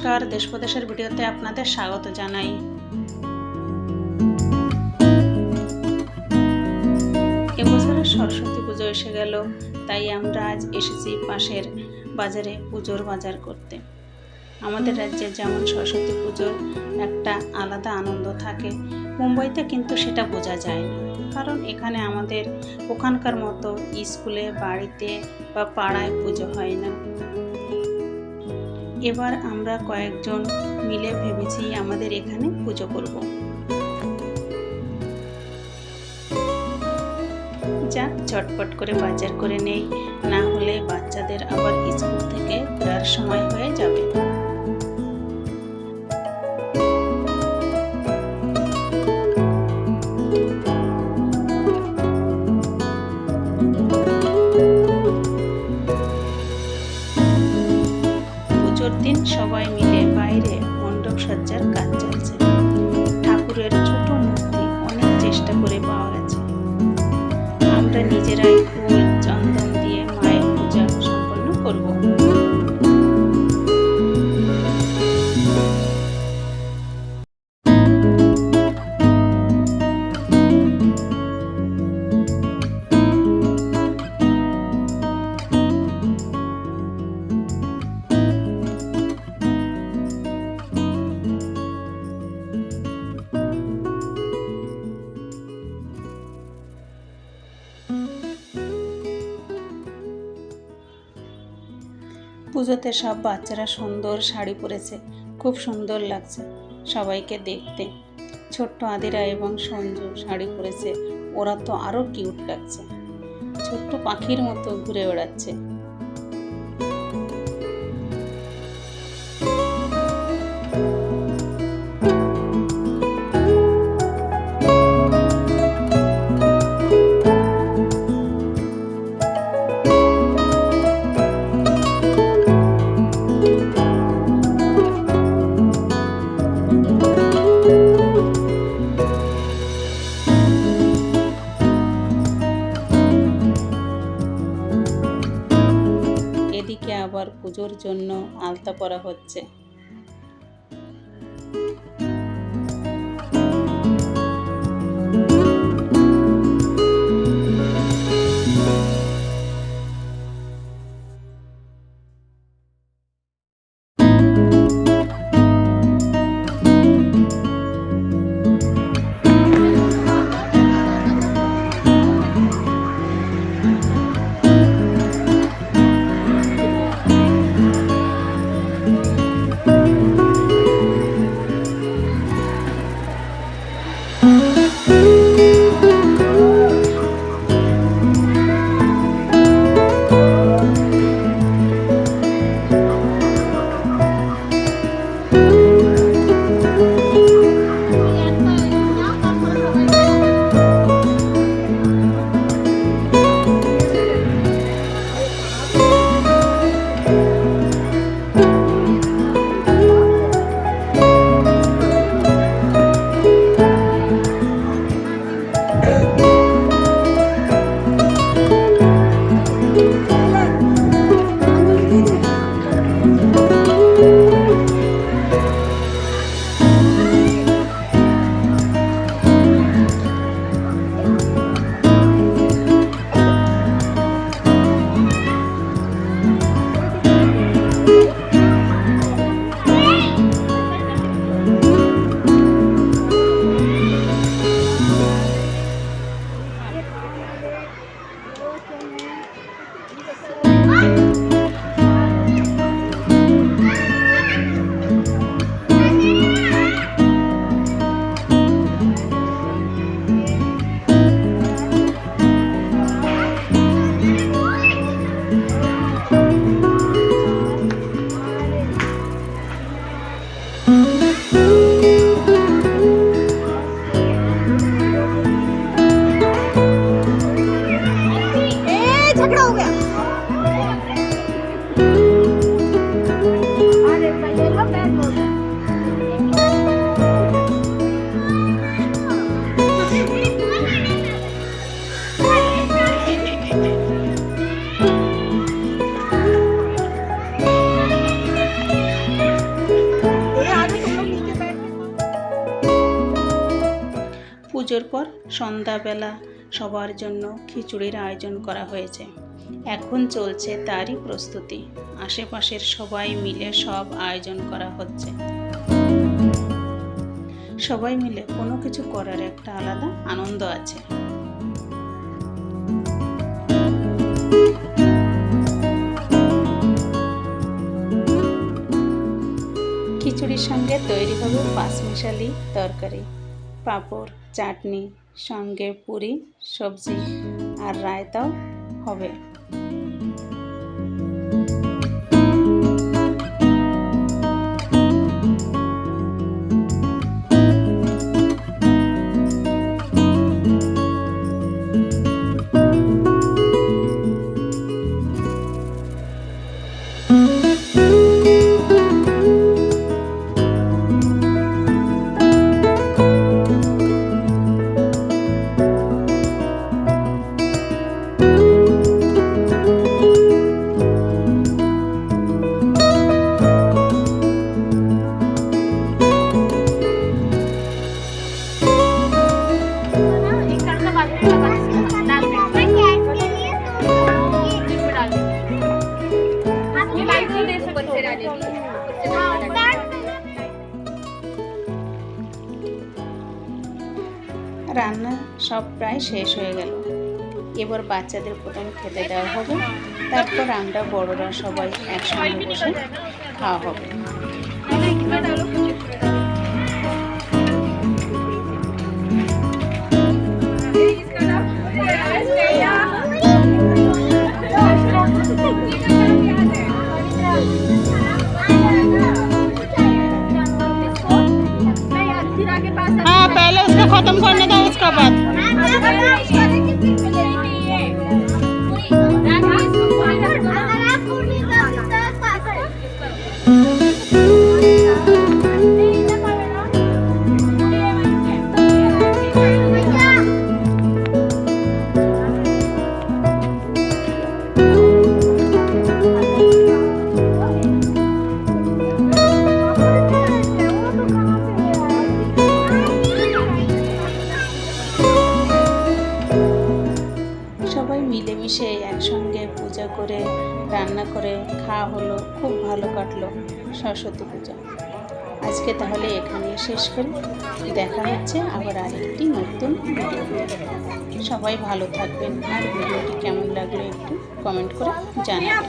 নমস্কার, দেশ প্রদেশের ভিডিওতে আপনাদের স্বাগত জানাই। এবছরের সরস্বতী পুজো এসে গেল, তাই আমরা আজ এসেছি পাশের বাজারে পুজোর বাজার করতে। আমাদের রাজ্যে যেমন সরস্বতী পুজোর একটা আলাদা আনন্দ থাকে, মুম্বাইতে কিন্তু সেটা বোঝা যায় না, কারণ এখানে আমাদের ওখানকার মতো স্কুলে, বাড়িতে বা পাড়ায় পুজো হয় না। এবার আমরা কয়েকজন মিলে ভেবেছি আমাদের এখানে পুজো করব। যাক, ঝটপট করে বাজার করে নেই, না হলে বাচ্চাদের আবার স্কুল থেকে ফেরার সময় হয়ে যাবে। পুজোর দিন সবাই মিলে বাইরে মণ্ডপ সজ্জার কাজ চলছে। ঠাকুরের ছোট মূর্তি অনেক চেষ্টা করে পাওয়া গেছে। আমরা নিজেরাই ফুল চন্দন দিয়ে মায়ের পূজা সম্পন্ন করব। পুজোতে সব বাচ্চারা সুন্দর শাড়ি পরেছে, খুব সুন্দর লাগছে সবাইকে দেখতে। ছোট্ট আদিরা এবং সঞ্জু শাড়ি পরেছে, ওরা তো আরো কিউট লাগছে, ছোট্ট পাখির মতো ঘুরে বেড়াচ্ছে। এদিকে আবার পুজোর জন্য আলতা পরা হচ্ছে। পুজোর পর সন্ধ্যাবেলা সবার জন্য খিচুড়ির আয়োজন করা হয়েছে। এখন চলছে তারই প্রস্তুতি। আশেপাশের সবাই মিলে সব আয়োজন করা হচ্ছে। সবাই মিলে কোনো কিছু করার একটা আলাদা আনন্দ আছে। খিচুড়ির সঙ্গে তৈরি হবে পাঁচমিশালি তরকারি, পাঁপড়, চাটনি, সঙ্গে পুরি, সবজি আর রায়তাও হবে। রান্না সব প্রায় শেষ হয়ে গেল। এবার বাচ্চাদের প্রথম খেতে দেওয়া হবে, তারপর আমরা বড়রা সবাই একসঙ্গে বসে খাওয়া হবে। हाँ, पहले उसको खत्म करने दो, उसका बाद। সবাই মিলেমিশে একসঙ্গে পূজা করে রান্না করে খাওয়া হলো, খুব ভালো কাটলো সরস্বতী পূজা। আজকে তাহলে এখানে শেষ করি। দেখা হচ্ছে আবার আরেকটি নতুন ভিডিও। সবাই ভালো থাকবেন, আর ভিডিওটি কেমন লাগলো একটু কমেন্ট করে জানাবেন।